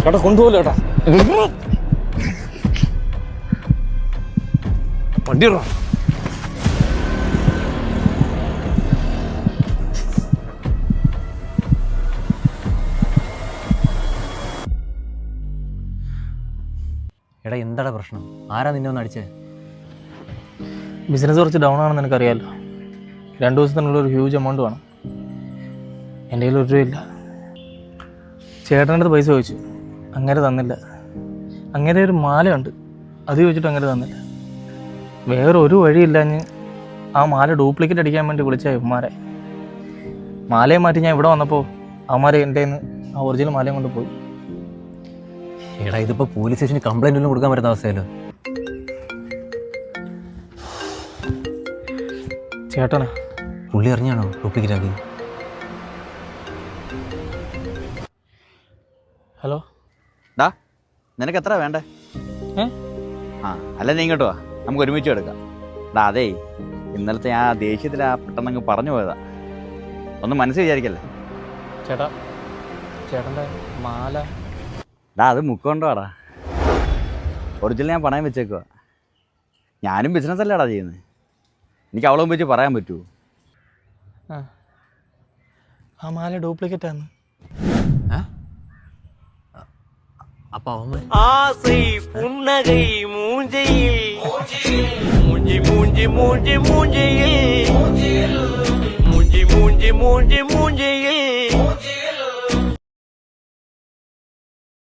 ചേട്ടാ കൊണ്ടുപോകല്ലോ ചേട്ടാ. വണ്ടി ഇടണം. എടാ എന്താടാ പ്രശ്നം? ആരാ നിന്നെ ഒന്ന് അടിച്ചേ? ബിസിനസ് കുറച്ച് ഡൗൺ ആണെന്ന് എനിക്കറിയാമല്ലോ. 2 ദിവസത്തിനുള്ള ഒരു ഹ്യൂജ് എമൗണ്ട് വേണം. എൻ്റെ കയ്യിൽ 1 രൂപയില്ല. ചേട്ടൻ്റെ അടുത്ത് പൈസ ചോദിച്ചു, അങ്ങനെ തന്നില്ല. അങ്ങനെ ഒരു മാലയുണ്ട്, അത് ചോദിച്ചിട്ട് അങ്ങനെ തന്നില്ല. വേറെ ഒരു വഴിയില്ലാഞ്ഞ് ആ മാല ഡ്യൂപ്ലിക്കേറ്റ് അടിക്കാൻ വേണ്ടി വിളിച്ച ഇവന്മാരെ. മാലയെ മാറ്റി ഞാൻ ഇവിടെ വന്നപ്പോൾ അവന്മാരെ എൻ്റെ നിന്ന് ആ ഒറിജിനൽ മാലയും കൊണ്ട് പോയി. എടാ ഇതിപ്പോ പോലീസ് സ്റ്റേഷനിൽ കംപ്ലൈന്റ് ഒന്നും കൊടുക്കാൻ പറ്റുന്ന അവസ്ഥയല്ലോ. ചേട്ടനാ പുള്ളി അറിഞ്ഞാണോ ഡ്യൂപ്ലിക്കേറ്റ് ആക്കി? ഹലോ ഡാ, നിനക്ക് എത്ര വേണ്ടേ? ആ അല്ല, നീ ഇങ്ങോട്ട് വാ, നമുക്ക് ഒരുമിച്ച് എടുക്കാം. ഡാ അതേ, ഇന്നലത്തെ ആ ദേഷ്യത്തിൽ ആ പെട്ടെന്നങ്ങ് പറഞ്ഞു പോയതാ, ഒന്ന് മനസ്സിൽ വിചാരിക്കല്ലേ. ചേട്ടാ, ചേട്ടൻ്റെ മാല. ഡാ അത് മുക്കൊണ്ടോടാ, ഒറിജിനൽ ഞാൻ പണയം വെച്ചേക്കുക. ഞാനും ബിസിനസ് അല്ലേടാ ചെയ്യുന്നത്, എനിക്ക് അവളെ വെച്ച് പറയാൻ പറ്റുമോ? ആ മാല ഡ്യൂപ്ലിക്കേറ്റ് ആണ്. അപ്പൊ അവൻ ஆசை புன்னகை மூஞ்சையில் மூஞ்சி மூஞ்சி மூஞ்சி மூஞ்சியில் மூஞ்சி மூஞ்சி மூஞ்சி மூஞ்சி